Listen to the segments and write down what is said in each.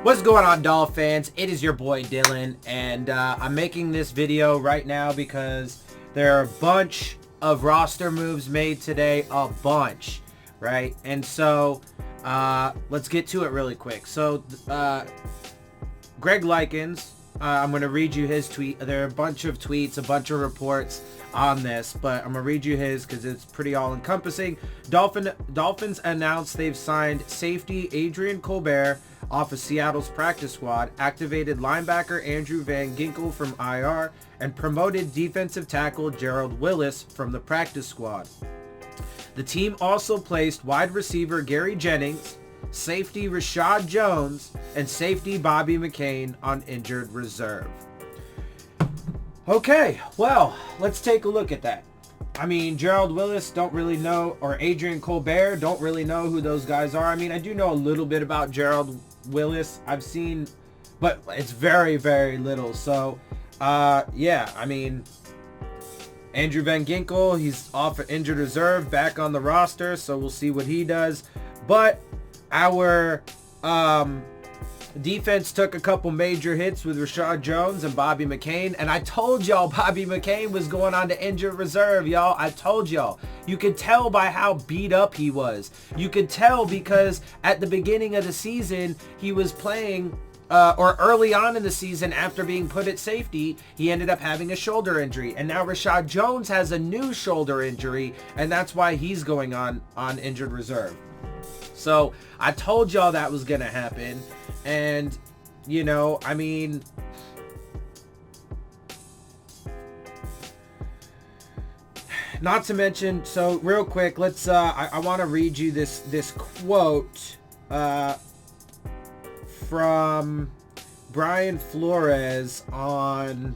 What's going on, Dolphins? It is your boy Dillon, and I'm making this video right now because there are a bunch of roster moves made today, a bunch, right? And so let's get to it really quick. So Greg Likens, I'm going to read you his tweet. There are a bunch of tweets, a bunch of reports on this, but I'm going to read you his because it's pretty all-encompassing. Dolphins announced they've signed safety Adrian Colbert off of Seattle's practice squad, activated linebacker Andrew Van Ginkel from IR, and promoted defensive tackle Gerald Willis from the practice squad. The team also placed wide receiver Gary Jennings, safety Rashad Jones, and safety Bobby McCain on injured reserve. Okay, well, let's take a look at that. I mean, Gerald Willis, don't really know, or Adrian Colbert, don't really know who those guys are. I mean, I do know a little bit about Gerald Willis. I've seen, but it's very, very little. So, yeah, I mean, Andrew Van Ginkel, he's off of injured reserve, back on the roster, so we'll see what he does. But our defense took a couple major hits with Rashad Jones and Bobby McCain, and I told y'all Bobby McCain was going on to injured reserve, y'all. I told y'all. You could tell by how beat up he was. You could tell because at the beginning of the season, he was playing, or early on in the season after being put at safety, he ended up having a shoulder injury. And now Rashad Jones has a new shoulder injury, and that's why he's going on injured reserve. So I told y'all that was going to happen. And, you know, I mean, not to mention, so real quick, let's, I want to read you this quote from Brian Flores on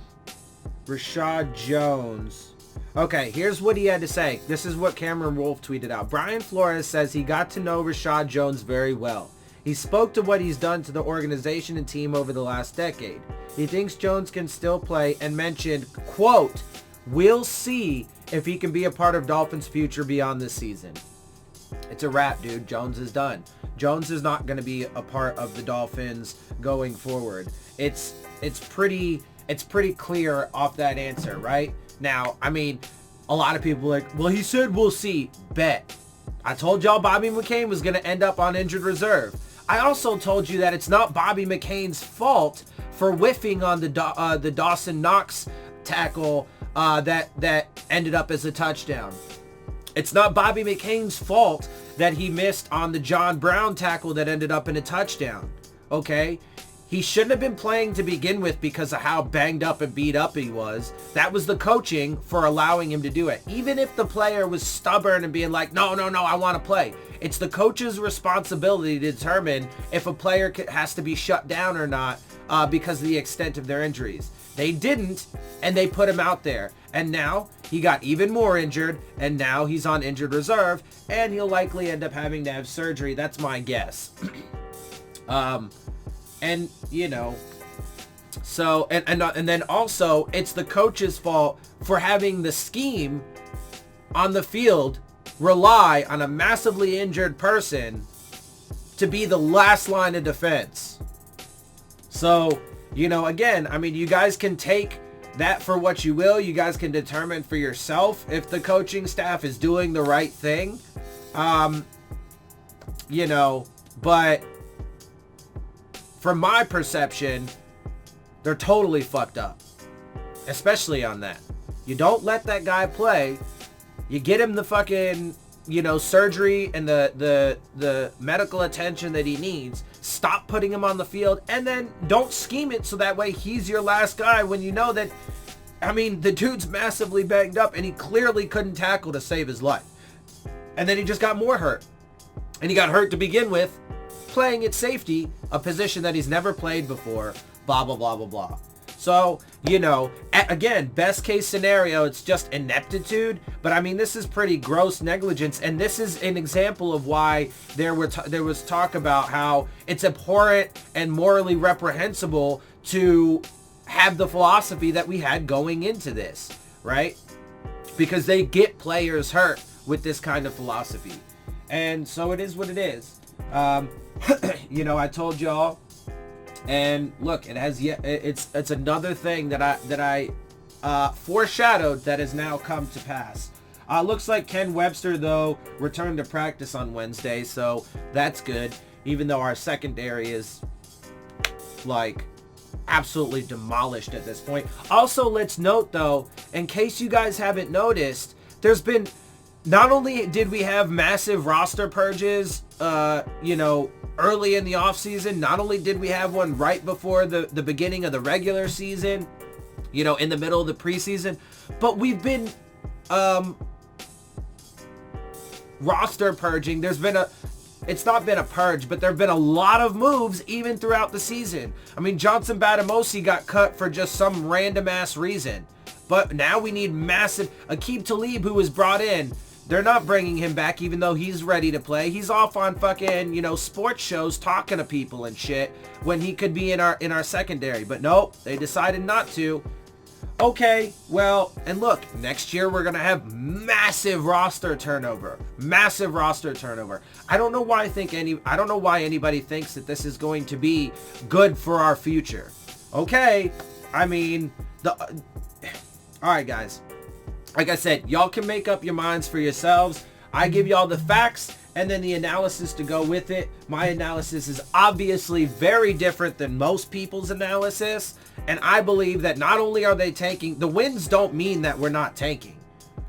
Rashad Jones. Okay, here's what he had to say. This is what Cameron Wolf tweeted out. Brian Flores says he got to know Rashad Jones very well. He spoke to what he's done to the organization and team over the last decade. He thinks Jones can still play and mentioned, quote, "We'll see if he can be a part of Dolphins' future beyond this season." It's a wrap, dude. Jones is done. Jones is not going to be a part of the Dolphins going forward. It's pretty clear off that answer, right? Now, I mean, a lot of people are like, well, he said we'll see. Bet. I told y'all Bobby McCain was going to end up on injured reserve. I also told you that it's not Bobby McCain's fault for whiffing on the Dawson Knox tackle that ended up as a touchdown. It's not Bobby McCain's fault that he missed on the John Brown tackle that ended up in a touchdown. Okay? He shouldn't have been playing to begin with because of how banged up and beat up he was. That was the coaching for allowing him to do it. Even if the player was stubborn and being like, no, I want to play. It's the coach's responsibility to determine if a player has to be shut down or not because of the extent of their injuries. They didn't, and they put him out there. And now he got even more injured, and now he's on injured reserve, and he'll likely end up having to have surgery. That's my guess. And, you know, so, and then also, it's the coach's fault for having the scheme on the field rely on a massively injured person to be the last line of defense. So, you know, again, I mean, you guys can take that for what you will. You guys can determine for yourself if the coaching staff is doing the right thing. You know, but from my perception, they're totally fucked up, especially on that. You don't let that guy play. You get him the fucking, you know, surgery and the medical attention that he needs. Stop putting him on the field, and then don't scheme it so that way he's your last guy when you know that, I mean, the dude's massively banged up and he clearly couldn't tackle to save his life. And then he just got more hurt. And he got hurt to begin with, playing at safety, a position that he's never played before, blah, blah, blah, blah, blah. So, you know, again, best case scenario, it's just ineptitude. But I mean, this is pretty gross negligence. And this is an example of why there was talk about how it's abhorrent and morally reprehensible to have the philosophy that we had going into this, right? Because they get players hurt with this kind of philosophy. And so it is what it is. You know, I told y'all And look, it has yet. It's another thing that I foreshadowed that has now come to pass. Looks like Ken Webster, though, returned to practice on Wednesday, so that's good. Even though our secondary is, like, absolutely demolished at this point. Also, let's note, though, in case you guys haven't noticed, there's been... Not only did we have massive roster purges, early in the offseason, not only did we have one right before the beginning of the regular season, in the middle of the preseason, but we've been... roster purging. It's not been a purge, but there have been a lot of moves even throughout the season. I mean, Johnson Batamosi got cut for just some random ass reason, but now we need massive... Aqib Talib, who was brought in, they're not bringing him back even though he's ready to play. He's off on fucking, sports shows talking to people and shit when he could be in our secondary, but nope, they decided not to. Okay, well, and look, next year we're going to have massive roster turnover. Massive roster turnover. I don't know why anybody thinks that this is going to be good for our future. Okay, I mean, all right, guys. Like I said, y'all can make up your minds for yourselves. I give y'all the facts and then the analysis to go with it. My analysis is obviously very different than most people's analysis. And I believe that not only are they tanking, the wins don't mean that we're not tanking.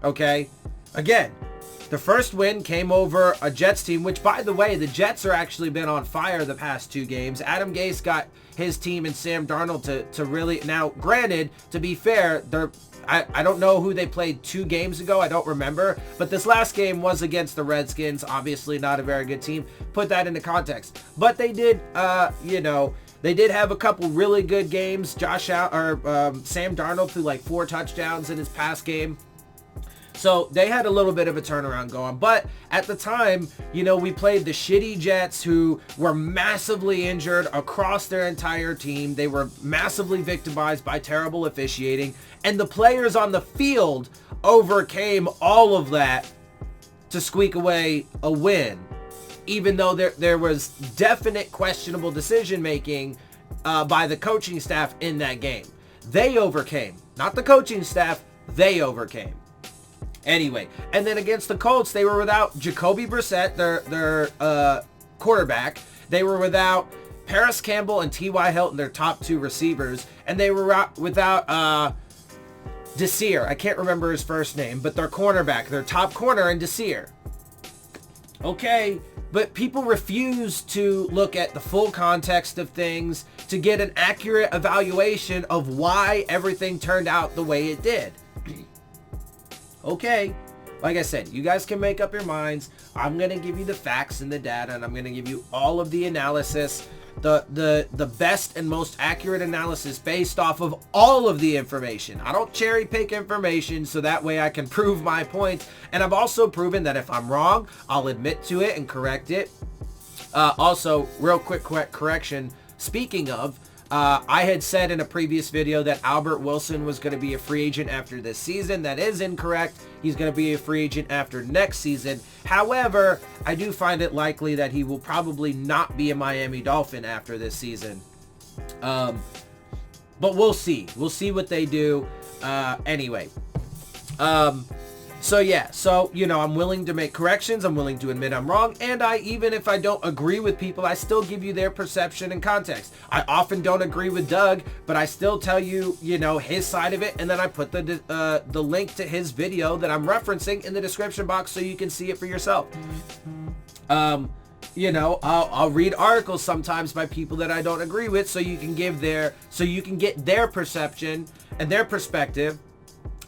Okay? Again, the first win came over a Jets team, which, by the way, the Jets are actually been on fire the past 2 games. Adam Gase got his team and Sam Darnold to really... Now, granted, to be fair, I don't know who they played 2 games ago. I don't remember. But this last game was against the Redskins. Obviously not a very good team. Put that into context. But they did, they did have a couple really good games. Sam Darnold threw like 4 touchdowns in his past game. So they had a little bit of a turnaround going. But at the time, we played the shitty Jets, who were massively injured across their entire team. They were massively victimized by terrible officiating. And the players on the field overcame all of that to squeak away a win. Even though there was definite questionable decision-making by the coaching staff in that game. They overcame. Not the coaching staff, they overcame. Anyway, and then against the Colts, they were without Jacoby Brissett, their quarterback. They were without Paris Campbell and T.Y. Hilton, their top 2 receivers. And they were without Desir. I can't remember his first name, but their cornerback, their top corner, in Desir. Okay, but people refuse to look at the full context of things to get an accurate evaluation of why everything turned out the way it did. Okay, like I said, you guys can make up your minds. I'm going to give you the facts and the data, and I'm going to give you all of the analysis, the best and most accurate analysis based off of all of the information. I don't cherry pick information so that way I can prove my points. And I've also proven that if I'm wrong, I'll admit to it and correct it. Also, real quick correction. Speaking of, I had said in a previous video that Albert Wilson was going to be a free agent after this season. That is incorrect. He's going to be a free agent after next season. However, I do find it likely that he will probably not be a Miami Dolphin after this season. But we'll see. We'll see what they do. Anyway. So yeah, I'm willing to make corrections. I'm willing to admit I'm wrong. And even if I don't agree with people, I still give you their perception and context. I often don't agree with Doug, but I still tell you, his side of it. And then I put the link to his video that I'm referencing in the description box so you can see it for yourself. I'll read articles sometimes by people that I don't agree with so you can get their perception and their perspective.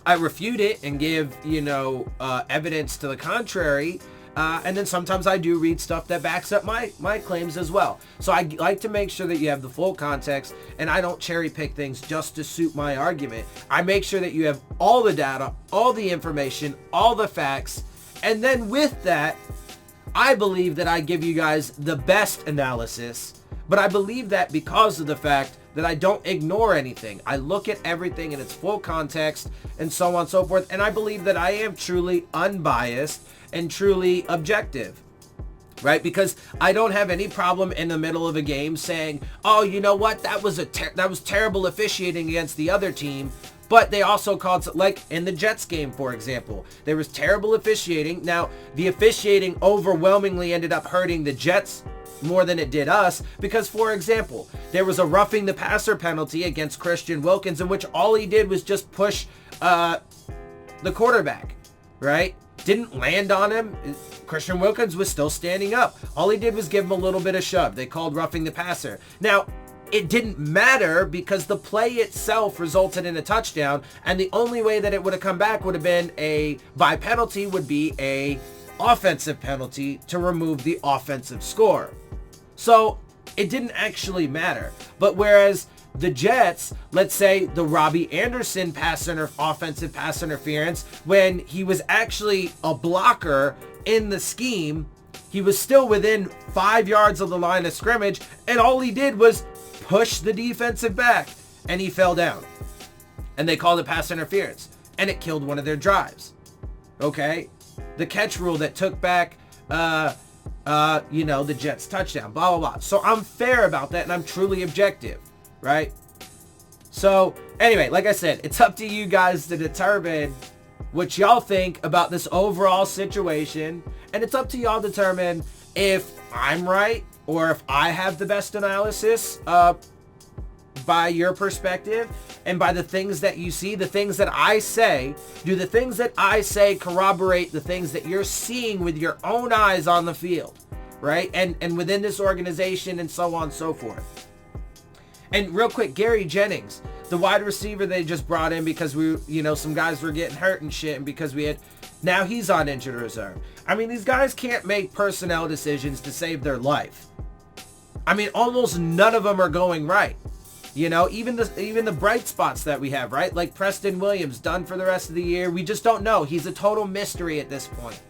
I refute it and give, evidence to the contrary. And then sometimes I do read stuff that backs up my claims as well. So I like to make sure that you have the full context, and I don't cherry pick things just to suit my argument. I make sure that you have all the data, all the information, all the facts. And then with that, I believe that I give you guys the best analysis. But I believe that because of the fact that I don't ignore anything. I look at everything in its full context and so on and so forth. And I believe that I am truly unbiased and truly objective. right? Because I don't have any problem in the middle of a game saying, oh, you know what, that was terrible officiating against the other team. But they also called, like in the Jets game, for example, there was terrible officiating. Now, the officiating overwhelmingly ended up hurting the Jets more than it did us because, for example, there was a roughing the passer penalty against Christian Wilkins in which all he did was just push the quarterback, right? Didn't land on him. Christian Wilkins was still standing up. All he did was give him a little bit of shove. They called roughing the passer. Now, it didn't matter because the play itself resulted in a touchdown, and the only way that it would have come back would have been by penalty would be a offensive penalty to remove the offensive score. So it didn't actually matter. But whereas the Jets, let's say the Robbie Anderson offensive pass interference, when he was actually a blocker in the scheme, he was still within 5 yards of the line of scrimmage, and all he did was push the defensive back, and he fell down. And they called it pass interference, and it killed one of their drives. Okay? The catch rule that took back, the Jets touchdown, blah, blah, blah. So I'm fair about that, and I'm truly objective, right? So, anyway, like I said, it's up to you guys to determine what y'all think about this overall situation, and it's up to y'all to determine if I'm right or if I have the best analysis by your perspective and by the things that you see, the things that I say. Do the things that I say corroborate the things that you're seeing with your own eyes on the field, right? And within this organization and so on and so forth. And real quick, Gary Jennings, the wide receiver they just brought in because some guys were getting hurt and shit, and because now he's on injured reserve. I mean, these guys can't make personnel decisions to save their life. I mean, almost none of them are going right. Even the bright spots that we have, right? Like Preston Williams, done for the rest of the year. We just don't know. He's a total mystery at this point.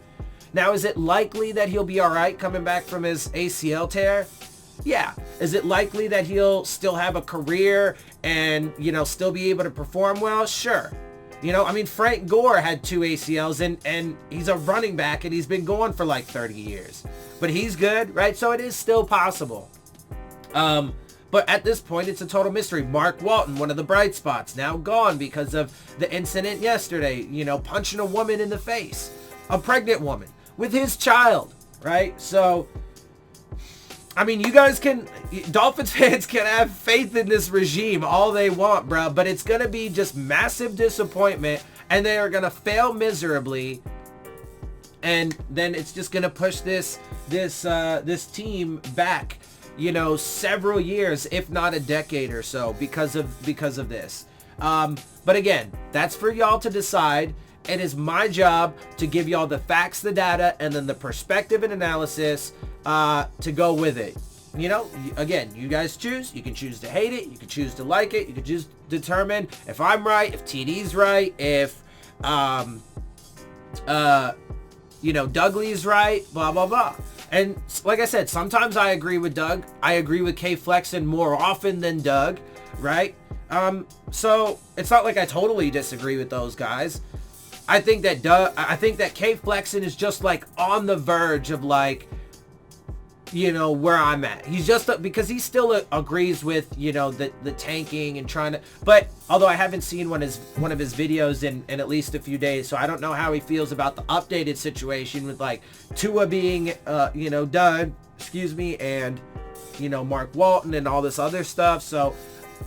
Now, is it likely that he'll be all right coming back from his ACL tear? Yeah. Is it likely that he'll still have a career and, still be able to perform well? Sure. Frank Gore had 2 ACLs and he's a running back and he's been going for like 30 years. But he's good, right? So it is still possible. But at this point, it's a total mystery. Mark Walton, one of the bright spots, now gone because of the incident yesterday, punching a woman in the face, a pregnant woman with his child, right? So, you guys Dolphins fans can have faith in this regime all they want, bro, but it's going to be just massive disappointment, and they are going to fail miserably, and then it's just going to push this team back, several years, if not a decade or so, because of this. But again, that's for y'all to decide. It is my job to give y'all the facts, the data, and then the perspective and analysis to go with it. Again, you guys choose. You can choose to hate it. You can choose to like it. You can just determine if I'm right, if TD's right, if Douglee's right, blah, blah, blah. And like I said, sometimes I agree with Doug. I agree with K Flexen more often than Doug, right? So it's not like I totally disagree with those guys. I think that K Flexen is just like on the verge of like, where I'm at. He's just because he still agrees with, the tanking and trying to, but although I haven't seen one of his videos in at least a few days, so I don't know how he feels about the updated situation with like Tua being, done, and, Mark Walton and all this other stuff. So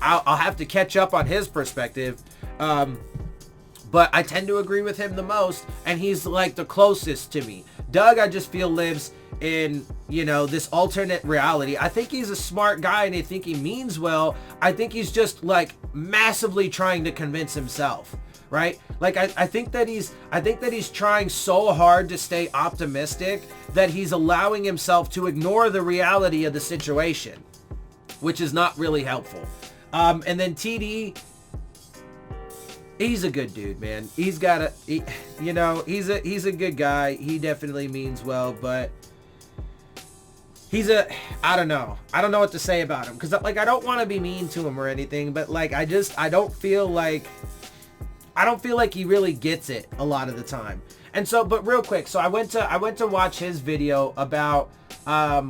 I'll have to catch up on his perspective. But I tend to agree with him the most, and he's like the closest to me. Doug, I just feel lives in, this alternate reality. I think he's a smart guy and I think he means well. I think he's just like massively trying to convince himself, right? Like I think that he's trying so hard to stay optimistic that he's allowing himself to ignore the reality of the situation, which is not really helpful. And then TD, he's a good dude, man. He's a good guy. He definitely means well, but I don't know what to say about him. Cause like, I don't want to be mean to him or anything, but like, I don't feel like he really gets it a lot of the time. And so, but real quick, so I went to watch his video about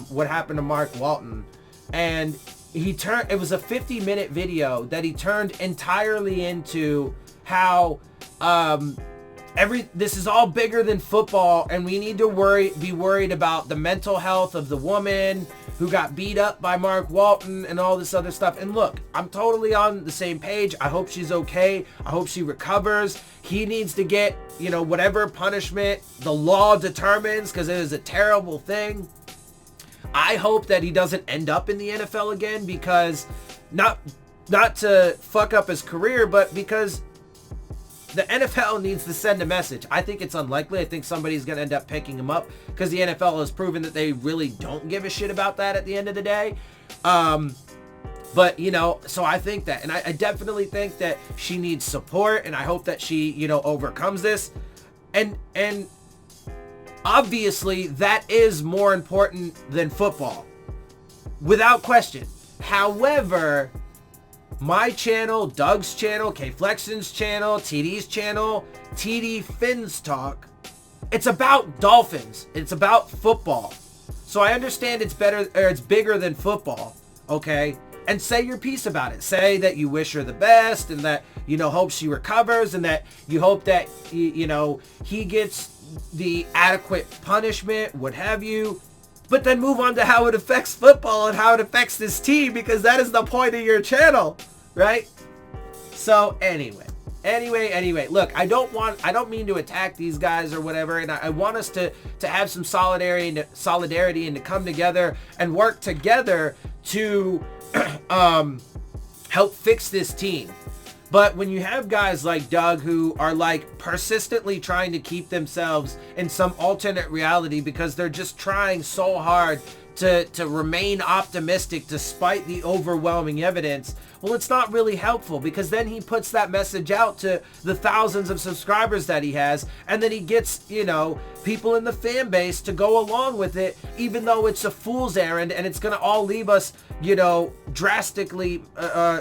what happened to Mark Walton, and it was a 50-minute video that he turned entirely into how this is all bigger than football, and we need to be worried about the mental health of the woman who got beat up by Mark Walton and all this other stuff. And look, I'm totally on the same page. I hope she's okay. I hope she recovers. He needs to get, whatever punishment the law determines, because it is a terrible thing. I hope that he doesn't end up in the NFL again, because not to fuck up his career, but because the NFL needs to send a message. I think it's unlikely. I think somebody's going to end up picking him up, because the NFL has proven that they really don't give a shit about that at the end of the day. But, so I think that, and I definitely think that she needs support, and I hope that she, overcomes this. And obviously that is more important than football, without question. However, my channel, Doug's channel, K-Flexion's channel, TD's channel, TD Phins Talk, it's about Dolphins. It's about football. So I understand it's bigger than football, okay? And say your piece about it. Say that you wish her the best, and that, hope she recovers, and that you hope that, he gets the adequate punishment, what have you. But then move on to how it affects football and how it affects this team, because that is the point of your channel, right? So anyway, look, I don't mean to attack these guys or whatever, and I want us to have some solidarity and to come together and work together to help fix this team. But when you have guys like Doug who are like persistently trying to keep themselves in some alternate reality because they're just trying so hard to remain optimistic despite the overwhelming evidence, well, it's not really helpful, because then he puts that message out to the thousands of subscribers that he has, and then he gets, people in the fan base to go along with it, even though it's a fool's errand, and it's going to all leave us, drastically,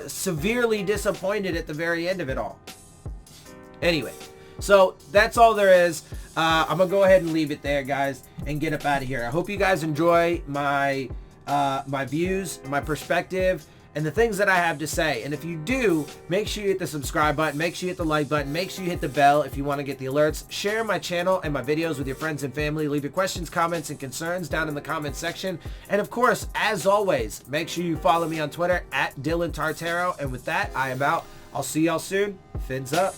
severely disappointed at the very end of it all. Anyway, so that's all there is. I'm going to go ahead and leave it there, guys, and get up out of here. I hope you guys enjoy my views, my perspective, and the things that I have to say. And if you do, make sure you hit the subscribe button, make sure you hit the like button, make sure you hit the bell if you want to get the alerts. Share my channel and my videos with your friends and family. Leave your questions, comments, and concerns down in the comments section. And of course, as always, make sure you follow me on Twitter at Dillon Tartaro. And with that, I am out. I'll see y'all soon. Fins up.